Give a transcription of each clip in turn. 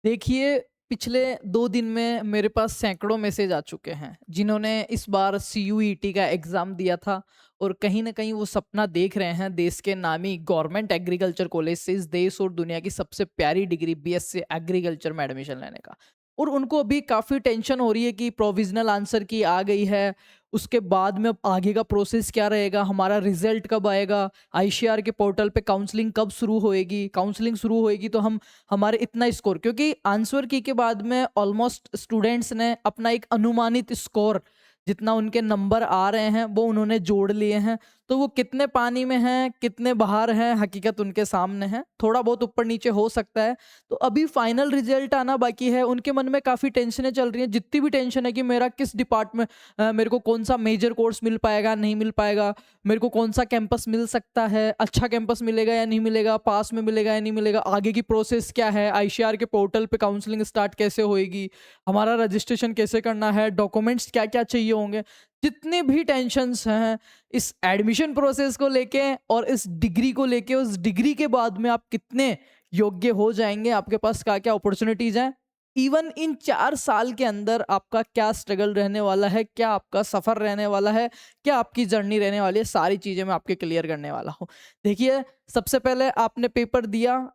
देखिए, पिछले 2 दिन में मेरे पास सैकड़ों मैसेज आ चुके हैं, जिन्होंने इस बार सीयूईटी का एग्ज़ाम दिया था और कहीं न कहीं वो सपना देख रहे हैं देश के नामी गवर्नमेंट एग्रीकल्चर कॉलेज से इस देश और दुनिया की सबसे प्यारी डिग्री बीएससी एग्रीकल्चर में एडमिशन लेने का। और उनको अभी काफ़ी टेंशन हो रही है कि प्रोविज़नल आंसर की आ गई है, उसके बाद में अब आगे का प्रोसेस क्या रहेगा, हमारा रिज़ल्ट कब आएगा, आईसीआर के पोर्टल पे काउंसलिंग कब शुरू होएगी, काउंसलिंग शुरू होएगी तो हम हमारे इतना स्कोर, क्योंकि आंसर की के बाद में ऑलमोस्ट स्टूडेंट्स ने अपना एक अनुमानित स्कोर जितना उनके नंबर आ रहे हैं वो उन्होंने जोड़ लिए हैं। तो वो कितने पानी में हैं, कितने बाहर हैं, हकीकत उनके सामने है। थोड़ा बहुत ऊपर नीचे हो सकता है। तो अभी फाइनल रिजल्ट आना बाकी है। उनके मन में काफ़ी टेंशनें चल रही हैं, जितनी भी टेंशन है कि मेरा किस डिपार्टमेंट, मेरे को कौन सा मेजर कोर्स मिल पाएगा, नहीं मिल पाएगा, मेरे को कौन सा कैंपस मिल सकता है, अच्छा कैंपस मिलेगा या नहीं मिलेगा, पास में मिलेगा या नहीं मिलेगा, आगे की प्रोसेस क्या है, आईसीआर के पोर्टल पे काउंसलिंग स्टार्ट कैसे होएगी, हमारा रजिस्ट्रेशन कैसे करना है, डॉक्यूमेंट्स क्या क्या चाहिए होंगे। जितने भी टेंशन्स हैं इस एडमिशन प्रोसेस को लेके और इस डिग्री को लेके, उस डिग्री के बाद में आप कितने योग्य हो जाएंगे, आपके पास क्या क्या अपॉर्चुनिटीज हैं, इवन इन 4 साल के अंदर आपका क्या स्ट्रगल रहने वाला है, क्या आपका सफ़र रहने वाला है, क्या आपकी जर्नी रहने वाली है, सारी चीज़ें मैं आपके क्लियर करने वाला हूँ। देखिए, सबसे पहले आपने पेपर दिया,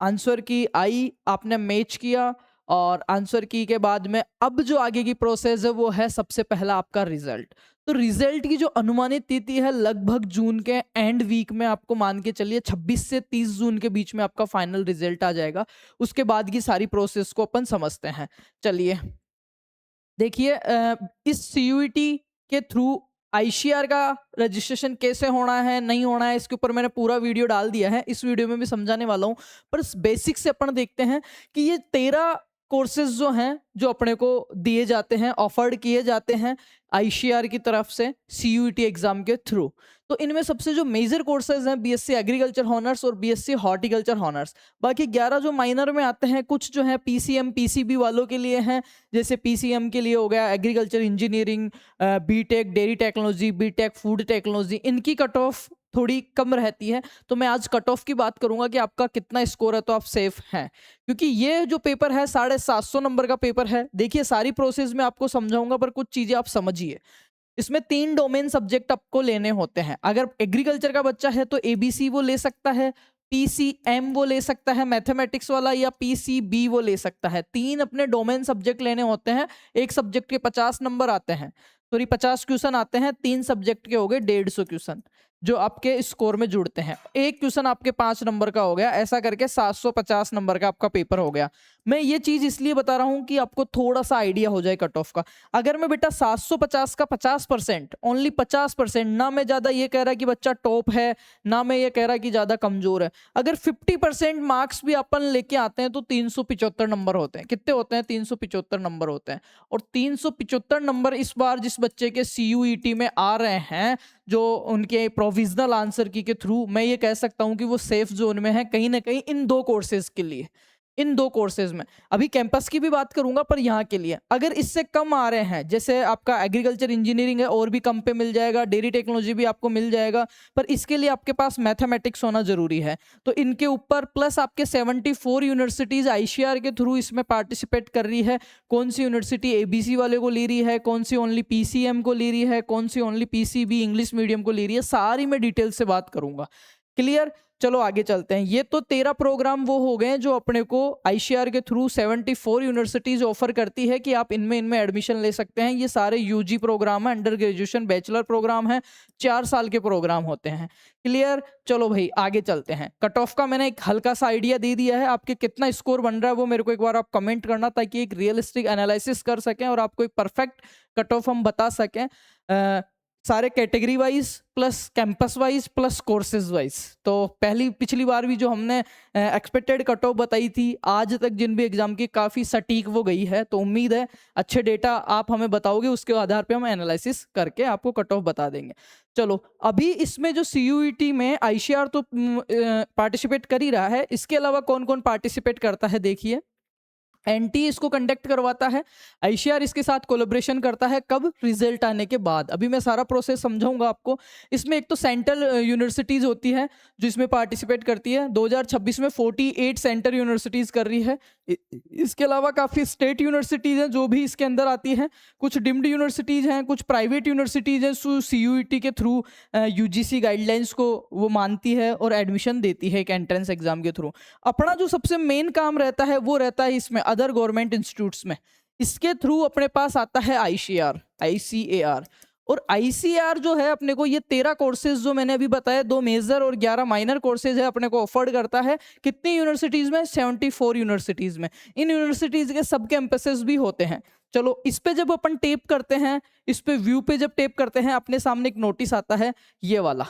आंसर की आई, आपने मैच किया और आंसर की के बाद में अब जो आगे की प्रोसेस है वो है सबसे पहला आपका रिजल्ट। तो रिजल्ट की जो अनुमानित तिथि है लगभग जून के एंड वीक में, आपको मान के चलिए 26 से 30 जून के बीच में आपका फाइनल रिजल्ट आ जाएगा। उसके बाद की सारी प्रोसेस को अपन समझते हैं। चलिए, देखिए, इस सीयूईटी के थ्रू आईसीआर का रजिस्ट्रेशन कैसे होना है, नहीं होना है, इसके ऊपर मैंने पूरा वीडियो डाल दिया है। इस वीडियो में भी समझाने वाला हूँ, पर बेसिक से अपन देखते हैं कि ये 13 कोर्सेज जो हैं, जो अपने को दिए जाते हैं, ऑफर्ड किए जाते हैं आईसीआर की तरफ से सीयूईटी एग्जाम के थ्रू। तो इनमें सबसे जो मेजर कोर्सेज हैं, बीएससी एग्रीकल्चर हॉनर्स और बीएससी हॉर्टिकल्चर हॉनर्स। बाकी 11 जो माइनर में आते हैं, कुछ जो है पीसीएम पीसीबी वालों के लिए हैं। जैसे पीसीएम के लिए हो गया agriculture engineering, BTech dairy technology, BTech food technology, इनकी कट ऑफ थोड़ी कम रहती है। तो मैं आज कट ऑफ की बात करूंगा कि आपका कितना स्कोर है तो आप सेफ हैं, क्योंकि ये जो पेपर है 750 नंबर का पेपर है। देखिए, सारी प्रोसेस में आपको समझाऊंगा, पर कुछ चीजें आप समझिए। इसमें 3 डोमेन सब्जेक्ट आपको लेने होते हैं। अगर एग्रीकल्चर का बच्चा है तो एबीसी वो ले सकता है, पीसीएम वो ले सकता है मैथमेटिक्स वाला, या पीसीबी वो ले सकता है। 3 अपने डोमेन सब्जेक्ट लेने होते हैं। एक सब्जेक्ट के 50 नंबर आते हैं, सॉरी 50 क्वेश्चन आते हैं। 3 सब्जेक्ट के हो गए 150 क्वेश्चन जो आपके स्कोर में जुड़ते हैं। एक क्वेश्चन आपके 5 नंबर का हो गया, ऐसा करके 750 नंबर का आपका पेपर हो गया। मैं ये चीज इसलिए बता रहा हूं कि आपको थोड़ा सा आइडिया हो जाए कट ऑफ का। अगर मैं बेटा 750 का 50%, ओनली 50%, ना मैं ज्यादा ये कह रहा कि बच्चा टॉप है, ना मैं ये कह रहा कि ज्यादा कमजोर है, अगर 50% मार्क्स भी अपन लेके आते हैं तो 375 नंबर होते हैं। कितने होते हैं? 375 नंबर होते हैं। और 375 नंबर इस बार जिस बच्चे के सीयूईटी में आ रहे हैं, जो उनके प्रोविजनल आंसर की के थ्रू, मैं ये कह सकता हूं कि वो सेफ जोन में है कहीं ना कहीं इन 2 कोर्सेज के लिए। इन 2 कोर्सेज में अभी कैंपस की भी बात करूंगा, पर यहाँ के लिए अगर इससे कम आ रहे हैं, जैसे आपका एग्रीकल्चर इंजीनियरिंग है और भी कम पे मिल जाएगा, डेयरी टेक्नोलॉजी भी आपको मिल जाएगा, पर इसके लिए आपके पास मैथमेटिक्स होना जरूरी है। तो इनके ऊपर प्लस आपके 74 यूनिवर्सिटीज आईसीआर के थ्रू इसमें पार्टिसिपेट कर रही है। कौन सी यूनिवर्सिटी एबीसी वाले को ले रही है, कौन सी ओनली पीसीएम को ले रही है, कौन सी ओनली पीसीबी इंग्लिश मीडियम को ले रही है, सारी मैं डिटेल से बात करूंगा। क्लियर? चलो आगे चलते हैं। ये तो 13 प्रोग्राम वो हो गए जो अपने को आईसीआर के थ्रू 74 यूनिवर्सिटीज ऑफर करती है कि आप इनमें एडमिशन ले सकते हैं। ये सारे यूजी प्रोग्राम है, अंडर ग्रेजुएशन बैचलर प्रोग्राम है, 4 साल के प्रोग्राम होते हैं। क्लियर? चलो भाई आगे चलते हैं। कट ऑफ का मैंने एक हल्का सा आइडिया दे दिया है। आपके कितना स्कोर बन रहा है वो मेरे को एक बार आप कमेंट करना, ताकि एक रियलिस्टिक एनालिसिस कर सकें और आपको एक परफेक्ट कट ऑफ हम बता सकें, सारे category wise plus campus wise plus courses wise. तो पिछली बार भी जो हमने एक्सपेक्टेड कट ऑफ बताई थी, आज तक जिन भी एग्जाम की काफ़ी सटीक वो गई है। तो उम्मीद है अच्छे डेटा आप हमें बताओगे, उसके आधार पे हम एनालिसिस करके आपको कट ऑफ बता देंगे। चलो, अभी इसमें जो सीयूईटी में आईसीआर तो पार्टिसिपेट कर ही रहा है, इसके अलावा कौन कौन पार्टिसिपेट करता है देखिए। एनटी इसको कंडक्ट करवाता है, आईसीआर इसके साथ कोलैबोरेशन करता है। कब? रिजल्ट आने के बाद। अभी मैं सारा प्रोसेस समझाऊंगा आपको। इसमें एक तो सेंट्रल यूनिवर्सिटीज होती है जो इसमें पार्टिसिपेट करती है। 2026 में 48 सेंट्रल यूनिवर्सिटीज कर रही है। इसके अलावा काफ़ी स्टेट यूनिवर्सिटीज हैं जो भी इसके अंदर आती हैं। कुछ डिम्ड यूनिवर्सिटीज हैं, कुछ प्राइवेट यूनिवर्सिटीज हैं जो सीयूईटी के थ्रू यूजीसी गाइडलाइंस को वो मानती है और एडमिशन देती है एक एंट्रेंस एग्जाम के थ्रू। अपना जो सबसे मेन काम रहता है वो रहता है इसमें अदर गवर्नमेंट इंस्टीट्यूट्स में। इसके थ्रू अपने पास आता है आईसीआर। और आईसीआर जो है अपने को ये 13 कोर्सेज जो मैंने अभी बताया, 2 मेजर और 11 माइनर कोर्सेज है, अपने को ऑफर्ड करता है। कितनी यूनिवर्सिटीज में? 74 यूनिवर्सिटीज में। इन यूनिवर्सिटीज के सब कैंपसेस भी होते हैं। चलो इस पे जब अपन टेप करते हैं, इस पे व्यू पे जब टेप करते हैं, अपने सामने एक नोटिस आता है ये वाला,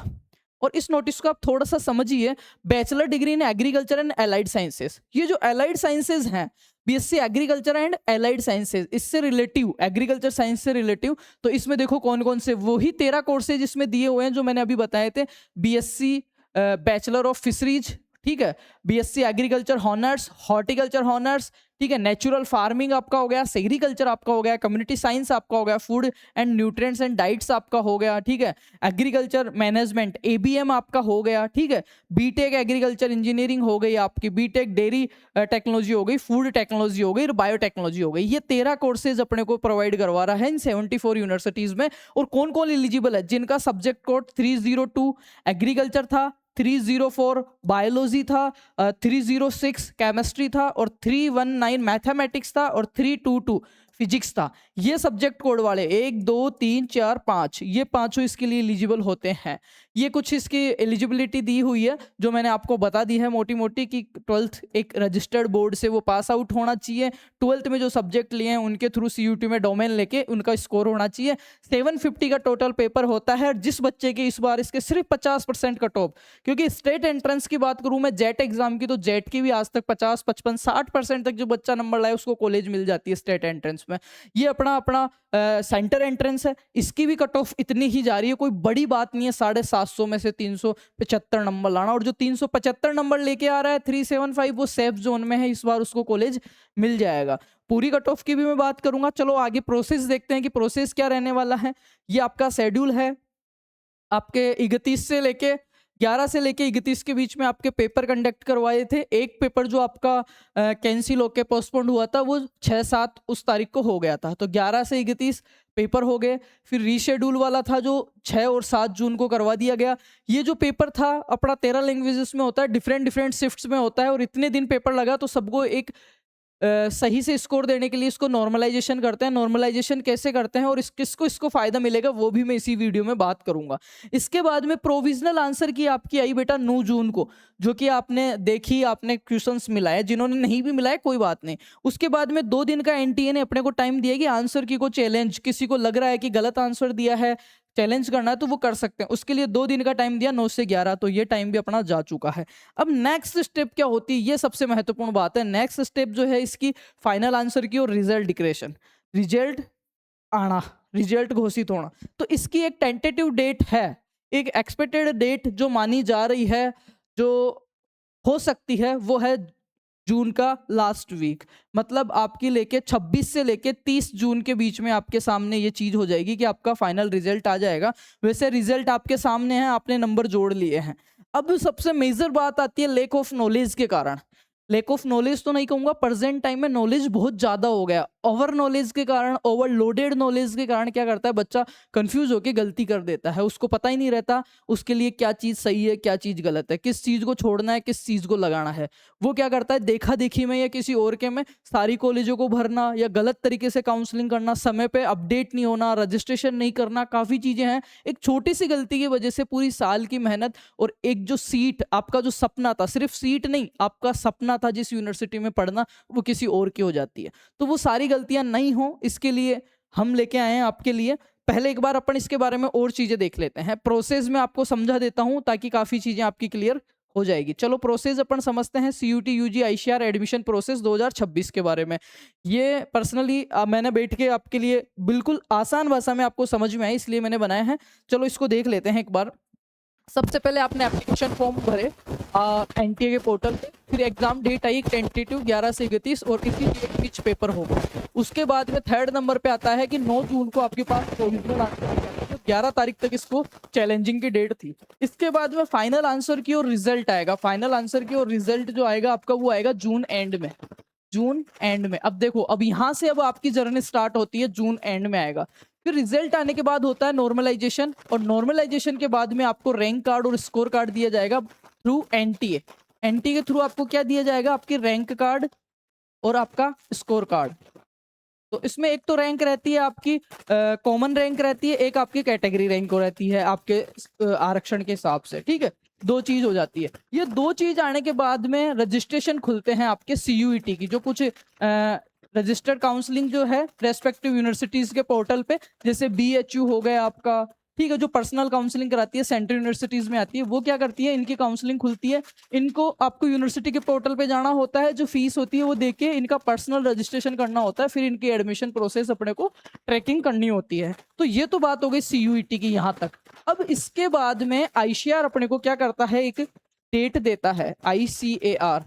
और इस नोटिस को आप थोड़ा सा समझिए। Bachelor degree in agriculture and allied sciences. ये जो एलाइड साइंसेज हैं, BSc agriculture and allied sciences, इससे रिलेटिव, एग्रीकल्चर साइंस से रिलेटिव, तो इसमें देखो कौन कौन से, वही 13 कोर्सेज इसमें दिए हुए हैं जो मैंने अभी बताए थे। बीएससी बैचलर ऑफ फिशरीज, ठीक है, BSc agriculture honours, horticulture honours, ठीक है, नेचुरल फार्मिंग आपका हो गया, सेग्रीकल्चर आपका हो गया, कम्युनिटी साइंस आपका हो गया, food and nutrients and diets आपका हो गया, ठीक है, एग्रीकल्चर मैनेजमेंट एबीएम आपका हो गया, ठीक है, बीटेक एग्रीकल्चर इंजीनियरिंग हो गई आपकी, बीटेक डेयरी टेक्नोलॉजी हो गई, फूड टेक्नोलॉजी हो गई और बायोटेक्नोलॉजी हो गई। ये 13 कोर्सेज अपने को प्रोवाइड करवा रहा है इन 74 यूनिवर्सिटीज में। और कौन कौन एलिजिबल है? जिनका सब्जेक्ट कोड 302 एग्रीकल्चर था, 304 बायोलॉजी था, 306 केमिस्ट्री था और 319 मैथमेटिक्स था और 322 फिजिक्स था। ये सब्जेक्ट कोड वाले 1 2 3 4 5, ये पांचों इसके लिए एलिजिबल होते हैं। ये कुछ इसकी एलिजिबिलिटी दी हुई है जो मैंने आपको बता दी है मोटी मोटी, कि 12th एक रजिस्टर्ड बोर्ड से वो पास आउट होना चाहिए। 12th में जो सब्जेक्ट लिए हैं उनके थ्रू सीयूटी में डोमेन लेके उनका स्कोर होना चाहिए। 750 का टोटल पेपर होता है। जिस बच्चे के इस बार इसके सिर्फ 50% कट ऑफ, क्योंकि स्टेट एंट्रेंस की बात करूं मैं जेट एग्जाम की, तो जेट की भी आज तक 50 55 60% तक जो बच्चा नंबर लाए उसको कॉलेज मिल जाती है स्टेट एंट्रेंस में। ये अपना अपना सेंटर एंट्रेंस है, इसकी भी कट ऑफ इतनी ही जा रही है, कोई बड़ी बात नहीं है 750 में से 375 नंबर लाना। और जो 375 नंबर लेके आ रहा है 375, वो सेफ जोन में है, इस बार उसको कॉलेज मिल जाएगा। पूरी कट ऑफ की भी मैं बात करूंगा। चलो आगे प्रोसेस देखते हैं कि प्रोसेस क्या रहने वाला है। ये आपका शेड्यूल है, आपके 31 से लेके 11 से लेके 31 के बीच में आपके पेपर कंडक्ट करवाए थे। एक पेपर जो आपका कैंसिल होके पोस्टपोन्ड हुआ था वो 6-7 उस तारीख को हो गया था, तो 11 से 31 पेपर हो गए। फिर रीशेड्यूल वाला था जो 6 और 7 जून को करवा दिया गया। ये जो पेपर था अपना 13 लैंग्वेजेस में होता है, डिफरेंट डिफरेंट शिफ्ट्स में होता है, और इतने दिन पेपर लगा तो सबको एक सही से स्कोर देने के लिए इसको नॉर्मलाइजेशन करते हैं। नॉर्मलाइजेशन कैसे करते हैं और किसको इसको फायदा मिलेगा वो भी मैं इसी वीडियो में बात करूंगा। इसके बाद में प्रोविजनल आंसर की आपकी आई बेटा 9 जून को, जो कि आपने देखी, आपने क्वेश्चंस मिलाए, जिन्होंने नहीं भी मिलाए कोई बात नहीं। उसके बाद में 2 दिन का एनटीए ने अपने को टाइम दिया कि आंसर की को चैलेंज, किसी को लग रहा है कि गलत आंसर दिया है, चैलेंज करना है तो वो कर सकते हैं। उसके लिए 2 दिन का टाइम दिया 9 से 11, तो ये टाइम भी अपना जा चुका है। अब नेक्स्ट स्टेप क्या होती है, ये सबसे महत्वपूर्ण बात है। नेक्स्ट स्टेप जो है इसकी फाइनल आंसर की और रिजल्ट डिक्लेरेशन, रिजल्ट आना, रिजल्ट घोषित होना। तो इसकी एक टेंटेटिव डेट है, एक एक्सपेक्टेड डेट जो मानी जा रही है, जो हो सकती है, वो है जून का लास्ट वीक। मतलब आपकी लेके 26 से लेके 30 जून के बीच में आपके सामने ये चीज हो जाएगी कि आपका फाइनल रिजल्ट आ जाएगा। वैसे रिजल्ट आपके सामने है, आपने नंबर जोड़ लिए हैं। अब सबसे मेजर बात आती है लेक ऑफ नॉलेज के कारण। लेक ऑफ नॉलेज तो नहीं कहूंगा, प्रेजेंट टाइम में नॉलेज बहुत ज्यादा हो गया। ओवर नॉलेज के कारण, ओवरलोडेड नॉलेज के कारण क्या करता है बच्चा, कंफ्यूज होकर गलती कर देता है। उसको पता ही नहीं रहता उसके लिए क्या चीज सही है, क्या चीज गलत है, किस चीज को छोड़ना है, किस चीज को लगाना है। वो क्या करता है, देखा देखी में या किसी और के में सारी कॉलेजों को भरना, या गलत तरीके से काउंसलिंग करना, समय पे अपडेट नहीं होना, रजिस्ट्रेशन नहीं करना, काफी चीजें हैं। एक छोटी सी गलती की वजह से पूरी साल की मेहनत और एक जो सीट, आपका जो सपना था, सिर्फ सीट नहीं, आपका सपना था जिस यूनिवर्सिटी में पढ़ना, वो किसी और की हो जाती है। तो वो सारी गलतियां नहीं हो, इसके लिए हम लेके आए हैं आपके लिए। पहले एक बार अपन इसके बारे में और चीजें देख लेते हैं। प्रोसेस में आपको समझा देता हूं ताकि काफी चीजें आपकी क्लियर हो जाएगी। चलो प्रोसेस अपन समझते हैं। CUET UG ICAR admission process 2026 के बारे में। ये पर्सनली मैंने बैठ के आपके लिए बिल्कुल आसान भाषा में आपको समझ में आए इसलिए मैंने बनाया है। चलो इसको देख लेते हैं एक बार। सबसे पहले आपने एप्लीकेशन फॉर्म भरे एनटीए के पोर्टल पे, फिर एग्जाम डेट आई टेंटेटिव 11 से 31 और इसी डेट बीच पेपर होगा। उसके बाद में थर्ड नंबर पे आता है कि 9 जून को आपके पास प्रोविजनल आंसर आ जाता है, तो 11 तारीख तक इसको चैलेंजिंग की डेट थी। इसके बाद में फाइनल आंसर की और रिजल्ट आएगा। फाइनल आंसर की और रिजल्ट जो आएगा आपका वो आएगा जून एंड में। जून एंड में अब देखो, अब यहाँ से अब आपकी जर्नी स्टार्ट होती है, जून एंड में आएगा। फिर रिजल्ट आने के बाद होता है नॉर्मलाइजेशन, और नॉर्मलाइजेशन के बाद में आपको रैंक कार्ड और स्कोर कार्ड दिया जाएगा थ्रू एनटीए। एनटीए के थ्रू आपको क्या दिया जाएगा? आपके रैंक कार्ड और आपका स्कोर कार्ड। तो इसमें एक तो रैंक रहती है आपकी कॉमन रैंक रहती है, एक आपकी कैटेगरी रैंक रहती है आपके आरक्षण के हिसाब से, ठीक है। दो चीज हो जाती है। ये दो चीज आने के बाद में रजिस्ट्रेशन खुलते हैं आपके सीयूईटी की, जो कुछ रजिस्टर्ड काउंसलिंग जो है रेस्पेक्टिव यूनिवर्सिटीज के पोर्टल पे, जैसे बीएचयू हो गया आपका, ठीक है, जो पर्सनल काउंसलिंग कराती है सेंट्रल यूनिवर्सिटीज में आती है, वो क्या करती है, इनकी काउंसलिंग खुलती है। इनको आपको यूनिवर्सिटी के पोर्टल पे जाना होता है, जो फीस होती है वो देके इनका पर्सनल रजिस्ट्रेशन करना होता है, फिर इनकी एडमिशन प्रोसेस अपने को ट्रैकिंग करनी होती है। तो ये तो बात हो गई सीयूईटी की यहाँ तक। अब इसके बाद में आईसीआर अपने को क्या करता है, एक डेट देता है, आईसीएआर।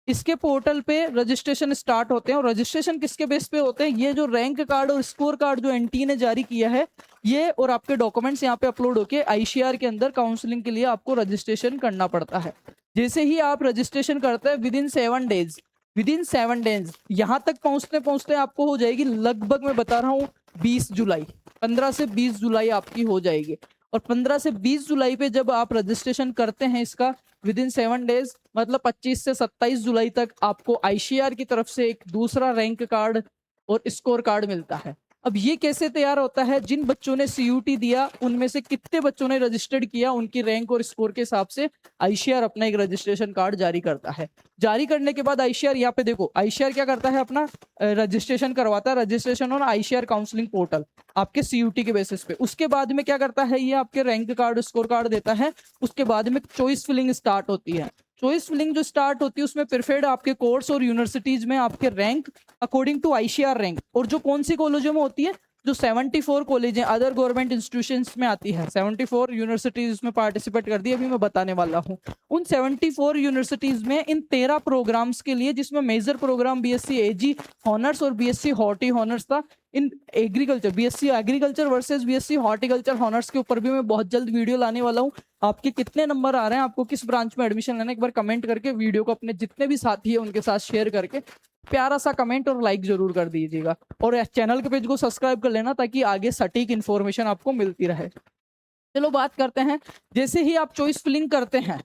इसके पोर्टल पे रजिस्ट्रेशन स्टार्ट होते हैं, और रजिस्ट्रेशन किसके बेस पे होते हैं? ये जो रैंक कार्ड और स्कोर कार्ड जो एनटीए ने जारी किया है, ये और आपके डॉक्यूमेंट्स यहाँ पे अपलोड होके आईसीआर के अंदर काउंसलिंग के लिए आपको रजिस्ट्रेशन करना पड़ता है। जैसे ही आप रजिस्ट्रेशन करते हैं विद इन 7 डेज यहाँ तक पहुंचते पहुंचते आपको हो जाएगी लगभग, मैं बता रहा हूँ, 20 जुलाई। 15 से 20 जुलाई आपकी हो जाएगी। और 15 से 20 जुलाई पे जब आप रजिस्ट्रेशन करते हैं इसका विद इन 7 डेज, मतलब 25 से 27 जुलाई तक आपको आईसीआर की तरफ से एक दूसरा रैंक कार्ड और स्कोर कार्ड मिलता है। अब ये कैसे तैयार होता है? जिन बच्चों ने सीयूटी दिया उनमें से कितने बच्चों ने रजिस्टर्ड किया, उनकी रैंक और स्कोर के हिसाब से आईसीआर अपना एक रजिस्ट्रेशन कार्ड जारी करता है। जारी करने के बाद आईसीआर, यहाँ पे देखो, आईसीआर क्या करता है, अपना रजिस्ट्रेशन करवाता है, रजिस्ट्रेशन और आईसीआर काउंसलिंग पोर्टल आपके सीयूटी के बेसिस पे। उसके बाद में क्या करता है, ये आपके रैंक कार्ड स्कोर कार्ड देता है। उसके बाद में चॉइस फिलिंग स्टार्ट होती है। चॉइस फिलिंग जो स्टार्ट होती है उसमें प्रिफर्ड आपके कोर्स और यूनिवर्सिटीज में आपके rank according to ICAR rank, और जो कौन सी कॉलेजों में होती है, जो 74 कॉलेज हैं अदर गवर्नमेंट इंस्टीट्यूशंस में आती है, 74 यूनिवर्सिटीज में पार्टिसिपेट कर दी, अभी मैं बताने वाला हूँ। उन 74 यूनिवर्सिटीज में इन 13 प्रोग्राम्स के लिए, जिसमें मेजर प्रोग्राम बीएससी एजी हॉनर्स और बीएससी हॉर्टी हॉनर्स था, in agriculture, BSc agriculture versus BSc horticulture honours के ऊपर भी मैं बहुत जल्द वीडियो लाने वाला हूँ। आपके कितने नंबर आ रहे हैं, आपको किस ब्रांच में एडमिशन लेना है, एक बार कमेंट करके वीडियो को अपने जितने भी साथी है उनके साथ शेयर करके प्यारा सा कमेंट और लाइक जरूर कर दीजिएगा, और चैनल के पेज को सब्सक्राइब कर लेना ताकि आगे सटीक इन्फॉर्मेशन आपको मिलती रहे। चलो बात करते हैं, जैसे ही आप चॉइस फिलिंग करते हैं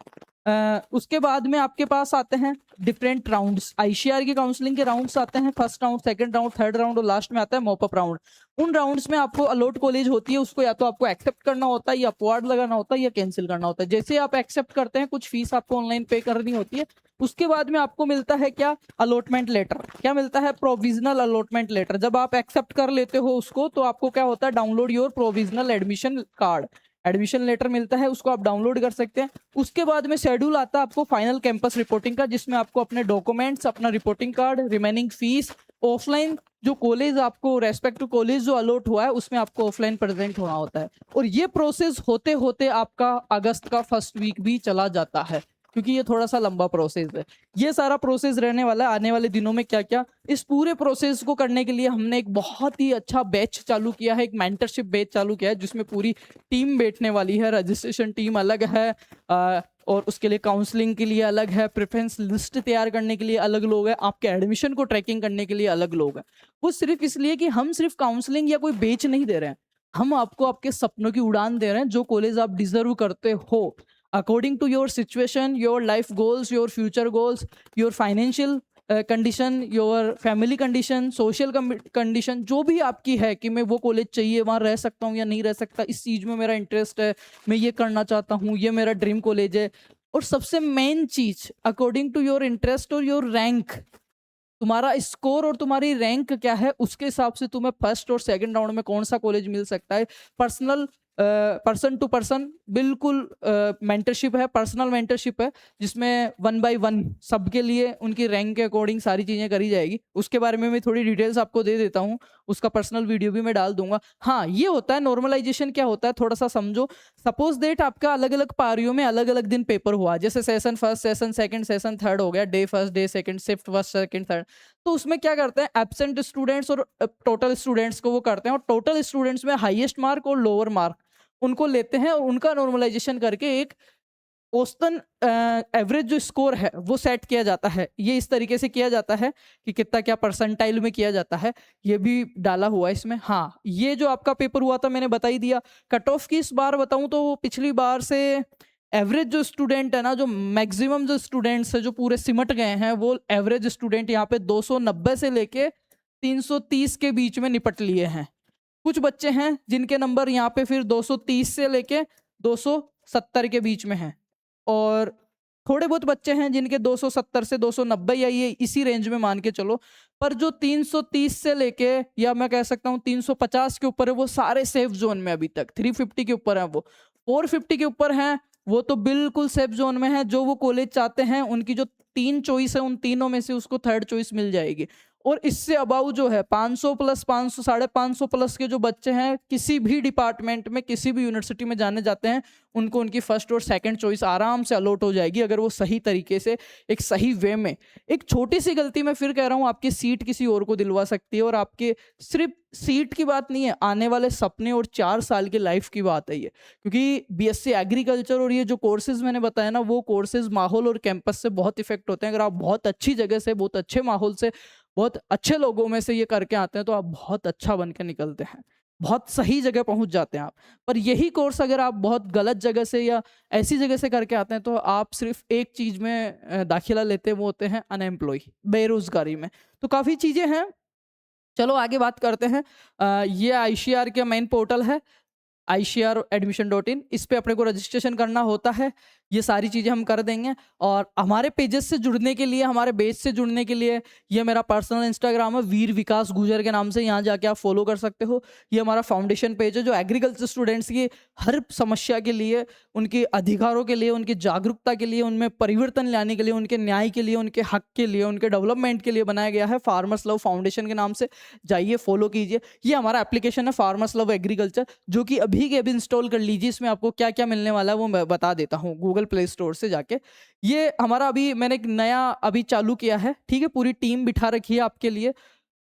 उसके बाद में आपके पास आते हैं डिफरेंट राउंड्स। आईसीआर की काउंसलिंग के राउंड्स आते हैं, first round, second round, third round, और लास्ट में आता है मॉपअप राउंड। उन राउंड्स में आपको अलॉट कॉलेज होती है, उसको या तो आपको एक्सेप्ट करना होता है, या अपवार्ड लगाना होता है, या कैंसिल करना होता है। जैसे आप एक्सेप्ट करते हैं, कुछ फीस आपको ऑनलाइन पे करनी होती है। उसके बाद में आपको मिलता है क्या? Allotment letter. क्या मिलता है? Provisional allotment letter. जब आप एक्सेप्ट कर लेते हो उसको, तो आपको क्या होता है? Download your provisional admission card, admission letter मिलता है, उसको आप डाउनलोड कर सकते हैं। उसके बाद में शेड्यूल आता है आपको फाइनल कैंपस रिपोर्टिंग का, जिसमें आपको अपने डॉक्यूमेंट्स, अपना reporting card, remaining fees, offline जो कॉलेज आपको रेस्पेक्ट टू कॉलेज जो अलॉट हुआ है उसमें आपको ऑफलाइन प्रेजेंट होना होता है। और ये प्रोसेस होते होते आपका अगस्त का फर्स्ट वीक भी चला जाता है, क्योंकि ये थोड़ा सा लंबा प्रोसेस है। ये सारा प्रोसेस रहने वाला है आने वाले दिनों में। क्या क्या इस पूरे प्रोसेस को करने के लिए हमने एक बहुत ही अच्छा बैच चालू किया है, एक मेंटरशिप बैच चालू किया है, जिसमें पूरी टीम बैठने वाली है। रजिस्ट्रेशन टीम अलग है, और उसके लिए काउंसलिंग के लिए अलग है, प्रेफरेंस लिस्ट तैयार करने के लिए अलग लोग हैं, आपके एडमिशन को ट्रैकिंग करने के लिए अलग लोग हैं। वो सिर्फ इसलिए कि हम सिर्फ काउंसलिंग या कोई बेच नहीं दे रहे हैं, हम आपको आपके सपनों की उड़ान दे रहे हैं, जो कॉलेज आप डिजर्व करते हो according to your situation, your life goals, your future goals, your financial condition, your family condition, social condition, जो भी आपकी है कि मैं वो कॉलेज चाहिए, वहाँ रह सकता हूँ या नहीं रह सकता, इस चीज़ में मेरा इंटरेस्ट है, मैं ये करना चाहता हूँ, ये मेरा ड्रीम कॉलेज है। और सबसे मेन चीज, अकॉर्डिंग टू योर इंटरेस्ट और योर रैंक, तुम्हारा स्कोर और तुम्हारी रैंक क्या है, उसके हिसाब से तुम्हें फर्स्ट और सेकंड राउंड में कौन सा कॉलेज मिल सकता है। पर्सनल पर्सन टू पर्सन बिल्कुल मेंटरशिप है, पर्सनल मेंटरशिप है, जिसमें 1 बाय 1 सबके लिए उनकी रैंक के अकॉर्डिंग सारी चीज़ें करी जाएगी। उसके बारे में मैं थोड़ी डिटेल्स आपको दे देता हूँ, उसका पर्सनल वीडियो भी मैं डाल दूँगा। हाँ, ये होता है नॉर्मलाइज़ेशन, क्या होता है थोड़ा-सा समझो। सपोज़ दैट आपका अलग-अलग पारियों में अलग-अलग दिन पेपर हुआ, जैसे सेशन 1, सेशन 2, सेशन 3 हो गया, डे 1, डे 2, शिफ्ट 1, सेकंड, 3। तो उसमें क्या करते हैं, एब्सेंट स्टूडेंट्स और टोटल स्टूडेंट्स को वो करते हैं, और टोटल स्टूडेंट्स में हाईएस्ट मार्क और लोअर मार्क उनको लेते हैं, और उनका नॉर्मलाइजेशन करके एक औसतन एवरेज जो स्कोर है वो सेट किया जाता है। ये इस तरीके से किया जाता है कि कितना क्या परसेंटाइल में किया जाता है, ये भी डाला हुआ है इसमें। हाँ, ये जो आपका पेपर हुआ था मैंने बता ही दिया। कट ऑफ की इस बार बताऊं तो पिछली बार से एवरेज जो स्टूडेंट है ना, जो मैक्सिमम जो स्टूडेंट्स है जो पूरे सिमट गए हैं, वो एवरेज स्टूडेंट यहाँ पे 290 से लेके 330 के बीच में निपट लिए हैं। कुछ बच्चे हैं जिनके नंबर यहाँ पे फिर 230 से लेके 270 के बीच में हैं, और थोड़े बहुत बच्चे हैं जिनके 270 से 290 या ये इसी रेंज में मान के चलो। पर जो 330 से लेके, या मैं कह सकता हूँ 350 के ऊपर है, वो सारे सेफ जोन में अभी तक। 350 के ऊपर है, वो 450 के ऊपर हैं, वो तो बिल्कुल सेफ जोन में है। जो वो कॉलेज चाहते हैं, उनकी जो 3 चॉइस है, उन तीनों में से उसको थर्ड चॉइस मिल जाएगी। और इससे अबाउ जो है 500 प्लस, 500, 550 प्लस के जो बच्चे हैं, किसी भी डिपार्टमेंट में किसी भी यूनिवर्सिटी में जाने जाते हैं, उनको उनकी फर्स्ट और सेकंड चॉइस आराम से अलॉट हो जाएगी, अगर वो सही तरीके से एक सही वे में। एक छोटी सी गलती मैं फिर कह रहा हूँ आपकी सीट किसी और को दिलवा सकती है, और आपके सिर्फ सीट की बात नहीं है, आने वाले सपने और 4 साल की लाइफ की बात है ये। क्योंकि बीएससी एग्रीकल्चर और ये जो कोर्सेज मैंने बताया ना, वो कोर्सेज माहौल और कैंपस से बहुत इफेक्ट होते हैं। अगर आप बहुत अच्छी जगह से, बहुत अच्छे माहौल से, बहुत अच्छे लोगों में से ये करके आते हैं, तो आप बहुत अच्छा बन के निकलते हैं, बहुत सही जगह पहुंच जाते हैं आप। पर यही कोर्स अगर आप बहुत गलत जगह से या ऐसी जगह से करके आते हैं, तो आप सिर्फ एक चीज में दाखिला लेते हैं, वो होते हैं अनएम्प्लॉय, बेरोजगारी में। तो काफी चीजें हैं, चलो आगे बात करते हैं। ये आईसीआर का मेन पोर्टल है, ICR.admission.in। इस पे अपने को रजिस्ट्रेशन करना होता है, ये सारी चीज़ें हम कर देंगे। और हमारे पेजेस से जुड़ने के लिए, हमारे बेस से जुड़ने के लिए, ये मेरा पर्सनल इंस्टाग्राम है, वीर विकास गुजर के नाम से, यहाँ जाके आप फॉलो कर सकते हो। ये हमारा फाउंडेशन पेज है, जो एग्रीकल्चर स्टूडेंट्स की हर समस्या के लिए, उनके अधिकारों के लिए, उनकी जागरूकता के लिए, उनमें परिवर्तन लाने के लिए, उनके न्याय के लिए, उनके हक के लिए, उनके डेवलपमेंट के लिए बनाया गया है, फार्मर्स लव फाउंडेशन के नाम से। जाइए फॉलो कीजिए। ये हमारा एप्लीकेशन है फार्मर्स लव एग्रीकल्चर, जो कि अभी के अभी इंस्टॉल कर लीजिए। इसमें आपको क्या क्या मिलने वाला है वो मैं बता देता हूँ, गूगल प्ले स्टोर से जाके। ये हमारा अभी मैंने एक नया अभी चालू किया है, ठीक है, पूरी टीम बिठा रखी है आपके लिए।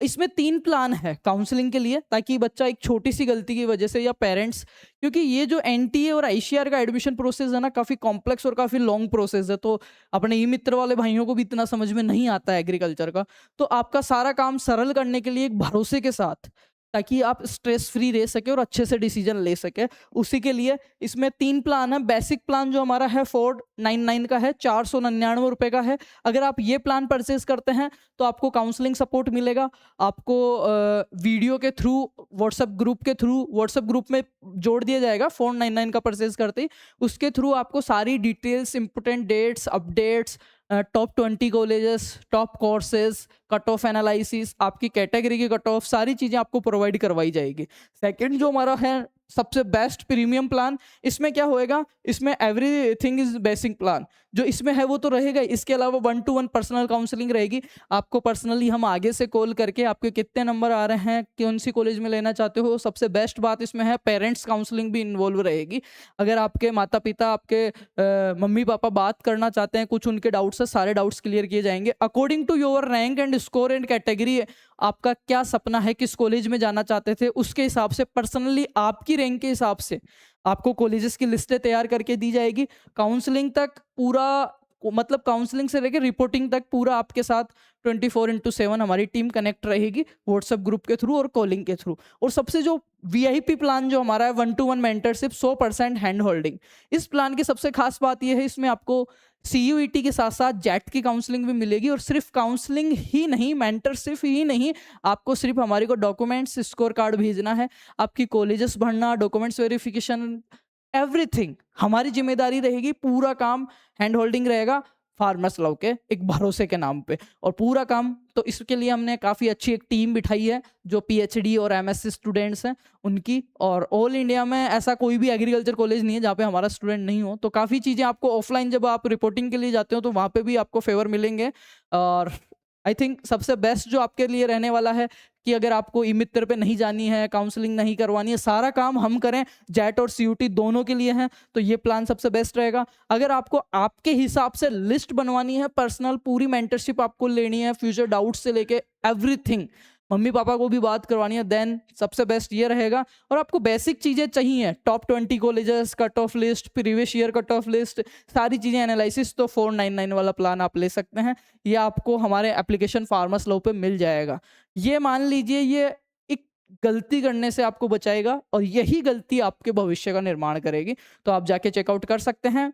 इसमें 3 प्लान है काउंसलिंग के लिए, ताकि बच्चा एक छोटी सी गलती की वजह से, या पेरेंट्स, क्योंकि ये जो एनटीए और आईसीआर का एडमिशन प्रोसेस है ना, काफ़ी कॉम्प्लेक्स और काफ़ी लॉन्ग प्रोसेस है। तो अपने ई मित्र वाले भाइयों को भी इतना समझ में नहीं आता है एग्रीकल्चर का। तो आपका सारा काम सरल करने के लिए एक भरोसे के साथ, ताकि आप स्ट्रेस फ्री रह सके और अच्छे से डिसीजन ले सके, उसी के लिए इसमें 3 प्लान है। बेसिक प्लान जो हमारा है 499 का है, 499 रुपए का है। अगर आप ये प्लान परचेज करते हैं, तो आपको काउंसलिंग सपोर्ट मिलेगा, आपको वीडियो के थ्रू, व्हाट्सएप ग्रुप में जोड़ दिया जाएगा 499 का परचेज करते ही। उसके थ्रू आपको सारी details, important dates, updates, top 20 colleges, top courses, cut off analysis, आपकी कैटेगरी की कट ऑफ, सारी चीज़ें आपको प्रोवाइड करवाई जाएगी। सेकंड जो हमारा है सबसे बेस्ट प्रीमियम प्लान, इसमें क्या होएगा, इसमें एवरीथिंग इज बेसिक प्लान, जो इसमें है वो तो रहेगा। इसके अलावा 1-to-1 पर्सनल काउंसलिंग रहेगी। आपको पर्सनली हम आगे से कॉल करके आपके कितने नंबर आ रहे हैं, कौन सी कॉलेज में लेना चाहते हो। सबसे बेस्ट बात इसमें है पेरेंट्स काउंसलिंग भी इन्वॉल्व रहेगी। अगर आपके माता पिता, आपके मम्मी पापा बात करना चाहते हैं, कुछ उनके डाउट्स है, सारे डाउट्स क्लियर किए जाएंगे according to your rank and score and category. आपका क्या सपना है, किस कॉलेज में जाना चाहते थे, उसके हिसाब से पर्सनली आपकी रैंक के हिसाब से आपको कॉलेजेस की लिस्टें तैयार करके दी जाएगी। काउंसलिंग तक पूरा, मतलब काउंसलिंग से लेकर रिपोर्टिंग तक पूरा आपके साथ 24/7 हमारी टीम कनेक्ट रहेगी, व्हाट्सएप ग्रुप के थ्रू और कॉलिंग के थ्रू। और सबसे जो वीआईपी प्लान जो हमारा है 1-to-1 मेंटरशिप, 100% हैंड होल्डिंग। इस प्लान की सबसे खास बात यह है, इसमें आपको CUET के साथ साथ जेट की काउंसलिंग भी मिलेगी। और सिर्फ काउंसलिंग ही नहीं, मेंटरशिप ही नहीं, आपको सिर्फ हमारे को डॉक्यूमेंट्स, स्कोर कार्ड भेजना है, आपकी कॉलेजेस भरना, डॉक्यूमेंट्स वेरिफिकेशन, एवरीथिंग हमारी जिम्मेदारी रहेगी। पूरा काम हैंड होल्डिंग रहेगा। फार्मर्स लव के एक भरोसे के नाम पे। और पूरा काम तो इसके लिए हमने काफ़ी अच्छी एक टीम बिठाई है जो पीएचडी और एमएससी स्टूडेंट्स हैं उनकी। और ऑल इंडिया में ऐसा कोई भी एग्रीकल्चर कॉलेज नहीं है जहाँ पे हमारा स्टूडेंट नहीं हो। तो काफ़ी चीज़ें आपको ऑफलाइन जब आप रिपोर्टिंग के लिए जाते हो तो वहाँ पे भी आपको फेवर मिलेंगे। और आई थिंक सबसे बेस्ट जो आपके लिए रहने वाला है कि अगर आपको ई मित्र पे नहीं जानी है, काउंसलिंग नहीं करवानी है, सारा काम हम करें, जेट और सीयूटी दोनों के लिए है, तो ये प्लान सबसे बेस्ट रहेगा। अगर आपको आपके हिसाब से लिस्ट बनवानी है, पर्सनल पूरी मेंटरशिप आपको लेनी है, फ्यूचर डाउट से लेके एवरीथिंग, मम्मी पापा को भी बात करवानी है, देन सबसे बेस्ट ये रहेगा। और आपको बेसिक चीज़ें चाहिए, top 20 colleges, cut off list, previous year cut off list, सारी चीज़ें एनालिसिस, तो 499 वाला प्लान आप ले सकते हैं। ये आपको हमारे एप्लीकेशन फार्मर्स लॉ पे मिल जाएगा। ये मान लीजिए ये एक गलती करने से आपको बचाएगा और यही गलती आपके भविष्य का निर्माण करेगी। तो आप जाके चेकआउट कर सकते हैं।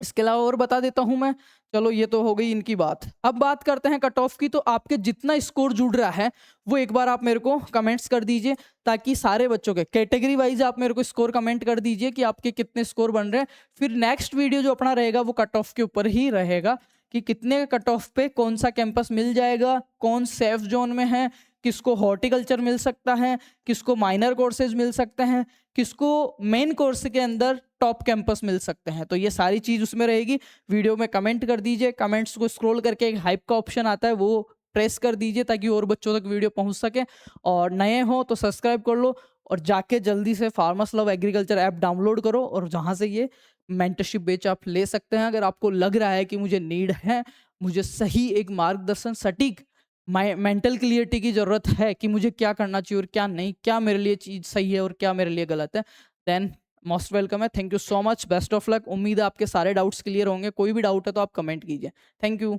इसके अलावा और बता देता हूं मैं, चलो ये तो हो गई इनकी बात। अब बात करते हैं कट ऑफ की। तो आपके जितना स्कोर जुड़ रहा है वो एक बार आप मेरे को कमेंट्स कर दीजिए, ताकि सारे बच्चों के कैटेगरी वाइज आप मेरे को स्कोर कमेंट कर दीजिए कि आपके कितने स्कोर बन रहे हैं। फिर नेक्स्ट वीडियो जो अपना रहेगा वो कट ऑफ के ऊपर ही रहेगा कि कितने कट ऑफ पे कौन सा कैंपस मिल जाएगा, कौन सेफ जोन में है, किसको हॉर्टिकल्चर मिल सकता है, किसको माइनर कोर्सेज मिल सकते हैं, किसको मेन कोर्स के अंदर टॉप कैंपस मिल सकते हैं। तो ये सारी चीज़ उसमें रहेगी। वीडियो में कमेंट कर दीजिए, कमेंट्स को स्क्रॉल करके एक हाइप का ऑप्शन आता है वो प्रेस कर दीजिए ताकि और बच्चों तक वीडियो पहुंच सके। और नए हो तो सब्सक्राइब कर लो और जाके जल्दी से farmers love agriculture app download करो और जहाँ से ये मेंटरशिप बैच आप ले सकते हैं। अगर आपको लग रहा है कि मुझे नीड है, मुझे सही एक मार्गदर्शन, सटीक मेंटल क्लियरिटी की ज़रूरत है कि मुझे क्या करना चाहिए और क्या नहीं, क्या मेरे लिए चीज़ सही है और क्या मेरे लिए गलत है, देन मोस्ट वेलकम है। Thank you so much, best of luck. उम्मीद है आपके सारे डाउट्स क्लियर होंगे। कोई भी डाउट है तो आप कमेंट कीजिए। Thank you.